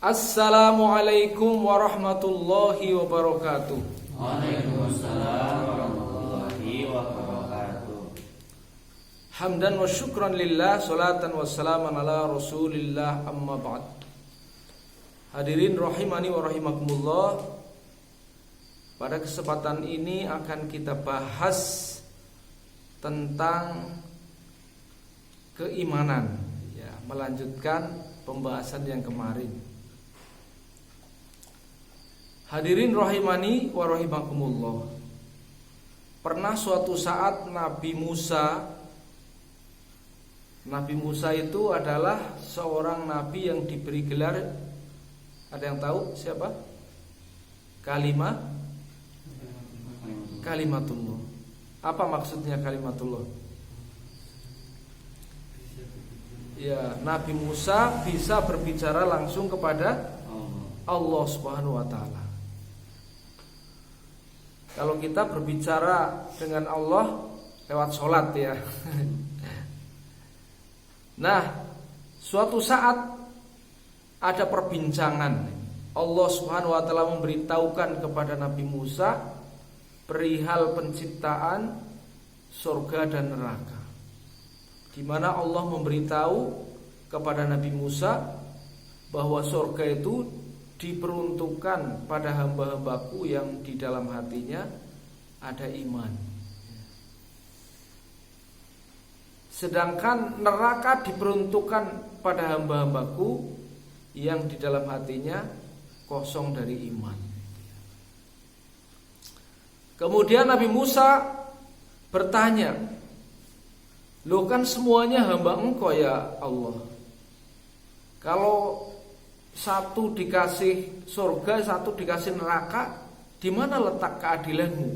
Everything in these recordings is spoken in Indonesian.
Assalamualaikum warahmatullahi wabarakatuh. Waalaikumsalam warahmatullahi wabarakatuh. Hamdan wa syukran lillah, salatan wa salaman ala rasulillah, amma ba'd. Hadirin rahimani wa rahimakumullah. Pada kesempatan ini akan kita bahas tentang keimanan, ya, melanjutkan pembahasan yang kemarin. Hadirin rahimani wa rahimakumullah. Pernah suatu saat Nabi Musa itu adalah seorang nabi yang diberi gelar, ada yang tahu siapa? Kalimatullah. Apa maksudnya kalimatullah? Ya, Nabi Musa bisa berbicara langsung kepada Allah Subhanahu wa taala. Kalau kita berbicara dengan Allah lewat sholat, ya. Nah, suatu saat ada perbincangan. Allah Subhanahu wa taala memberitahukan kepada Nabi Musa perihal penciptaan surga dan neraka, di mana Allah memberitahu kepada Nabi Musa bahwa surga itu diperuntukkan pada hamba-hambaku yang di dalam hatinya ada iman. Sedangkan neraka diperuntukkan pada hamba-hambaku yang di dalam hatinya kosong dari iman. Kemudian Nabi Musa bertanya, "Loh, kan semuanya hamba Engkau ya Allah. Kalau satu dikasih surga, satu dikasih neraka, di mana letak keadilanmu?"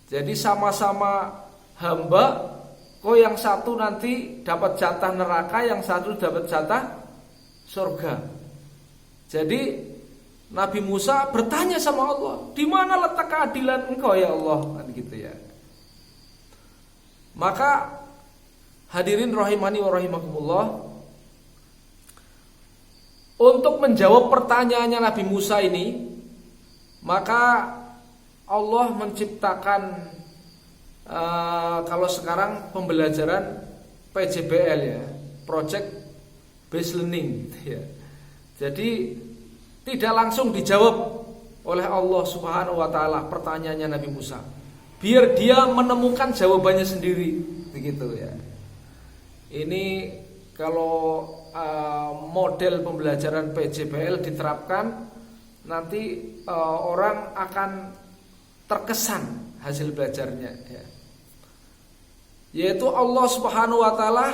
Jadi sama-sama hamba, kok yang satu nanti dapat jatah neraka, yang satu dapat jatah surga. Jadi Nabi Musa bertanya sama Allah, "Di mana letak keadilan Engkau ya Allah?" Kan gitu ya. Maka hadirin rahimani wa rahimakumullah, untuk menjawab pertanyaannya Nabi Musa ini, maka Allah menciptakan kalau sekarang pembelajaran PJBL, ya, Project Based Learning, ya. Jadi tidak langsung dijawab oleh Allah Subhanahu wa taala pertanyaannya Nabi Musa, biar dia menemukan jawabannya sendiri, begitu ya. Ini kalau model pembelajaran PJBL diterapkan, nanti orang akan terkesan hasil belajarnya, ya. Yaitu Allah Subhanahu wa taala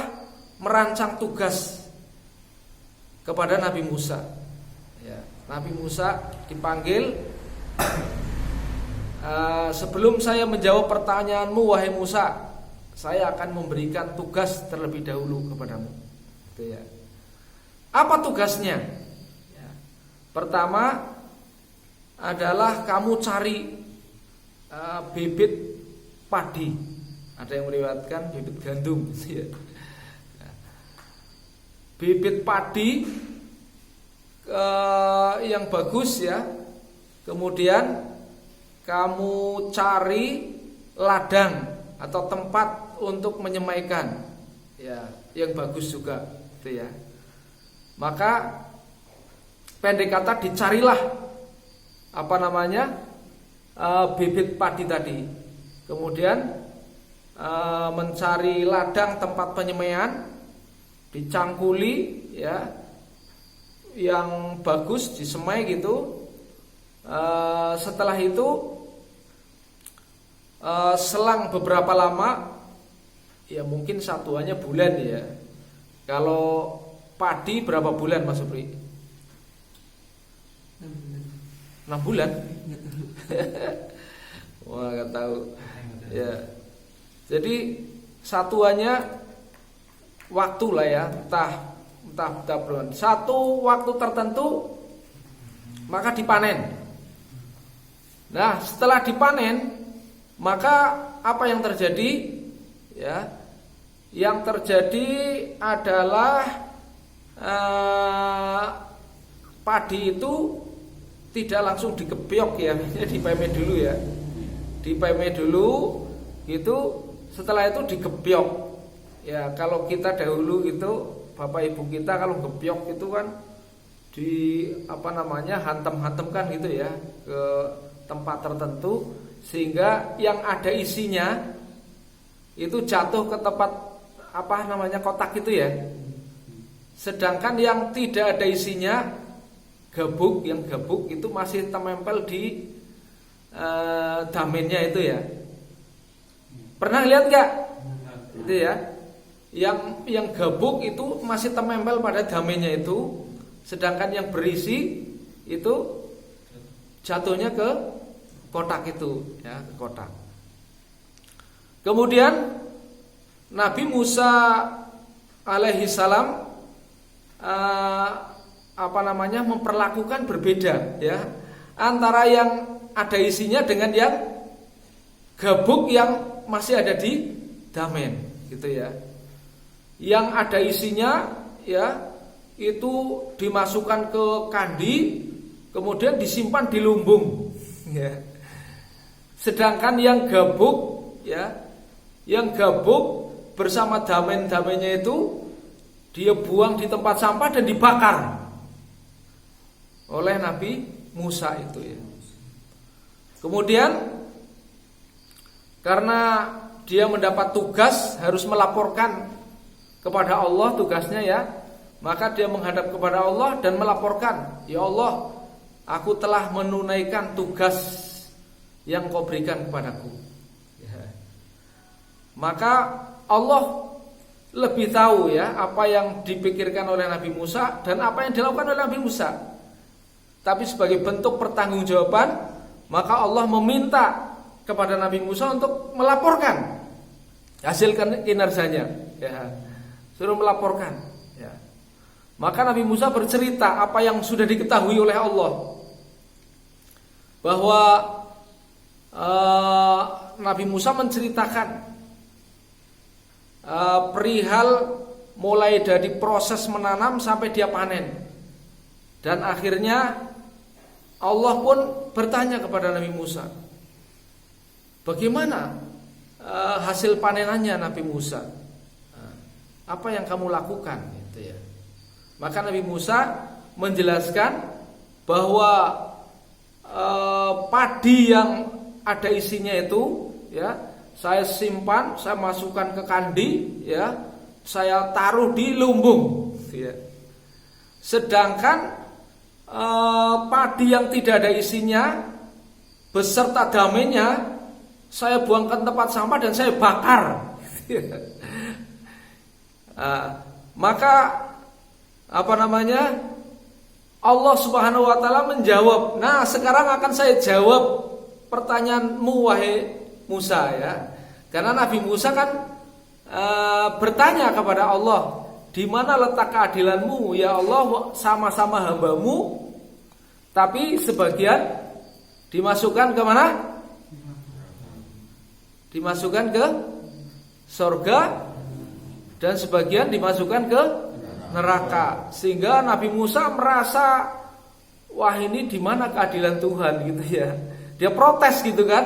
merancang tugas kepada Nabi Musa, ya. Nabi Musa dipanggil, "Sebelum saya menjawab pertanyaanmu wahai Musa, saya akan memberikan tugas terlebih dahulu kepadamu." Gitu ya. Apa tugasnya? Ya. Pertama adalah kamu cari bibit padi. Ada yang meriwayatkan bibit gandum, ya. Bibit padi yang bagus, ya. Kemudian kamu cari ladang atau tempat untuk menyemaikan, ya, yang bagus juga, gitu ya. Maka pendek kata, dicarilah bibit padi tadi. Kemudian mencari ladang tempat penyemaian, dicangkuli, ya, yang bagus, disemai gitu. Setelah itu selang beberapa lama, ya mungkin satuannya bulan, ya. Kalau padi berapa bulan Mas Supri? 6 bulan. Wah, gak tahu. Ya. Jadi satuannya waktu lah, ya, entah bulan. Satu waktu tertentu maka dipanen. Nah, setelah dipanen, maka apa yang terjadi? Ya, yang terjadi adalah padi itu tidak langsung dikebyok ya, dipeme dulu ya. Dipeme dulu gitu, setelah itu digebyok. Ya, kalau kita dahulu gitu, bapak ibu kita kalau gebyok itu kan di hantam-hantamkan gitu ya ke tempat tertentu sehingga yang ada isinya itu jatuh ke tempat kotak itu ya. Sedangkan yang tidak ada isinya yang gabuk itu masih terempel di damennya itu ya. Pernah lihat nggak? Itu ya. Yang gabuk itu masih terempel pada damennya itu, sedangkan yang berisi itu jatuhnya ke kotak itu ya, ke kotak. Kemudian Nabi Musa alaihi salam memperlakukan berbeda ya antara yang ada isinya dengan yang gabuk yang masih ada di damen gitu ya. Yang ada isinya ya itu dimasukkan ke kandi kemudian disimpan di lumbung ya. Sedangkan yang gabuk ya, yang gabuk bersama damen-damennya itu dia buang di tempat sampah dan dibakar oleh Nabi Musa itu ya. Kemudian karena dia mendapat tugas harus melaporkan kepada Allah tugasnya ya, maka dia menghadap kepada Allah dan melaporkan, ya Allah, aku telah menunaikan tugas yang kau berikan kepadaku ya. Maka Allah lebih tahu ya apa yang dipikirkan oleh Nabi Musa dan apa yang dilakukan oleh Nabi Musa. Tapi sebagai bentuk pertanggungjawaban, maka Allah meminta kepada Nabi Musa untuk melaporkan hasil kinerjanya ya. Suruh melaporkan ya. Maka Nabi Musa bercerita apa yang sudah diketahui oleh Allah, bahwa Nabi Musa menceritakan perihal mulai dari proses menanam sampai dia panen. Dan akhirnya Allah pun bertanya kepada Nabi Musa, bagaimana hasil panenannya Nabi Musa? Apa yang kamu lakukan gitu ya. Maka Nabi Musa menjelaskan bahwa padi yang ada isinya itu ya, saya simpan, saya masukkan ke kandi ya, saya taruh di lumbung ya. Sedangkan padi yang tidak ada isinya beserta damennya saya buang ke tempat sampah dan saya bakar. Maka Allah Subhanahu wa taala menjawab, "Nah, sekarang akan saya jawab pertanyaanmu wahai Musa ya." Karena Nabi Musa kan bertanya kepada Allah, "Di mana letak keadilanmu ya Allah, sama-sama hambamu, tapi sebagian dimasukkan ke mana? Dimasukkan ke surga dan sebagian dimasukkan ke neraka." Sehingga Nabi Musa merasa, wah ini di mana keadilan Tuhan gitu ya. Dia protes gitu kan.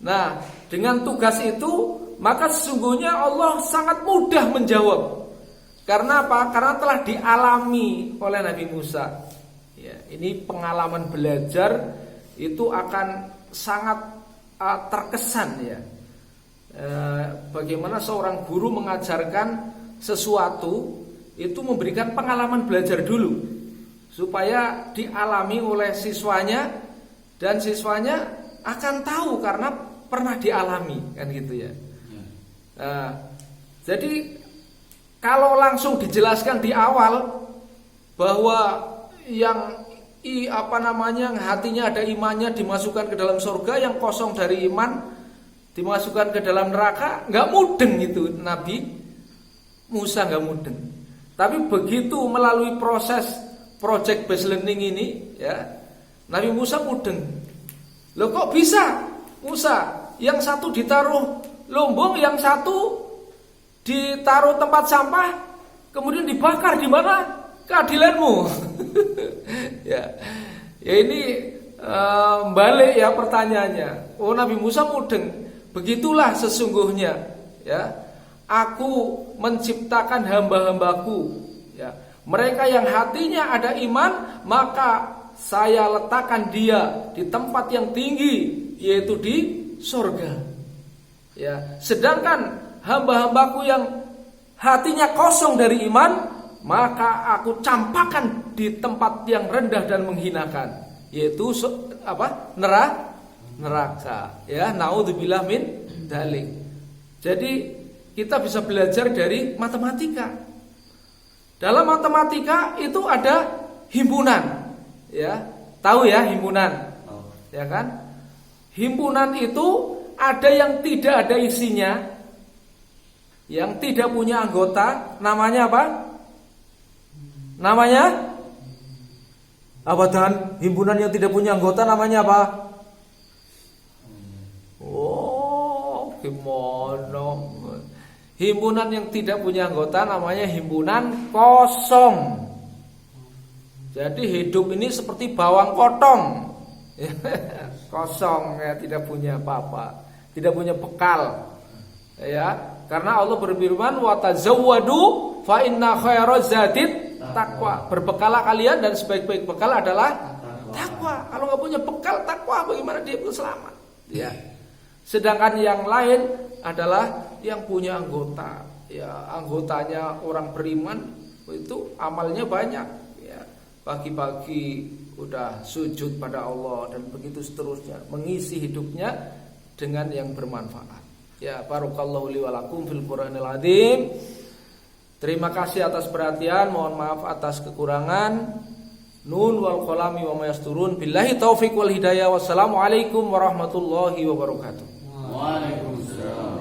Nah, dengan tugas itu maka sesungguhnya Allah sangat mudah menjawab. Karena apa? Karena telah dialami oleh Nabi Musa. Ya, ini pengalaman belajar itu akan sangat terkesan ya. Bagaimana seorang guru mengajarkan sesuatu itu memberikan pengalaman belajar dulu supaya dialami oleh siswanya dan siswanya akan tahu karena pernah dialami kan gitu ya. Jadi kalau langsung dijelaskan di awal bahwa yang hatinya ada imannya dimasukkan ke dalam surga, yang kosong dari iman dimasukkan ke dalam neraka, nggak mudeng itu Nabi Musa, nggak mudeng. Tapi begitu melalui proses project based learning ini ya, Nabi Musa mudeng. Loh kok bisa Musa, yang satu ditaruh lumbung, yang satu ditaruh tempat sampah, kemudian dibakar di mana keadilanmu? Ya ini balik ya pertanyaannya. Oh, Nabi Musa mudeng. Begitulah sesungguhnya ya, aku menciptakan hamba-hambaku ya, mereka yang hatinya ada iman, maka saya letakkan dia di tempat yang tinggi, yaitu di surga ya. Sedangkan hamba-hambaku yang hatinya kosong dari iman, maka aku campakkan di tempat yang rendah dan menghinakan, yaitu neraka ya. Naudzubillah min dzalik. Jadi kita bisa belajar dari matematika. Dalam matematika itu ada himpunan ya. Tahu ya himpunan? Ya kan? Himpunan itu ada yang tidak ada isinya, yang tidak punya anggota, namanya apa? Namanya apa Dan? Himpunan yang tidak punya anggota namanya apa? Oh, gimana? Himpunan yang tidak punya anggota namanya himpunan kosong. Jadi hidup ini seperti bawang potong. Kosong ya, tidak punya apa-apa, tidak punya bekal. Ya, karena Allah berfirman wa tazawwadu fa inna khairaz zadid taqwa. Berbekalah kalian dan sebaik-baik bekal adalah takwa. Kalau nggak punya bekal takwa, bagaimana dia bisa selamat? Ya. Sedangkan yang lain adalah yang punya anggota. Ya, anggotanya orang beriman itu amalnya banyak. Ya, pagi-pagi udah sujud pada Allah dan begitu seterusnya, mengisi hidupnya dengan yang bermanfaat. Ya, barakallahu li wa lakum fil Qur'anil azim. Terima kasih atas perhatian, mohon maaf atas kekurangan. Nun wal qalami wa ma yasturun. Billahi taufik wal hidayah. Wassalamualaikum warahmatullahi wabarakatuh. Waalaikumsalam.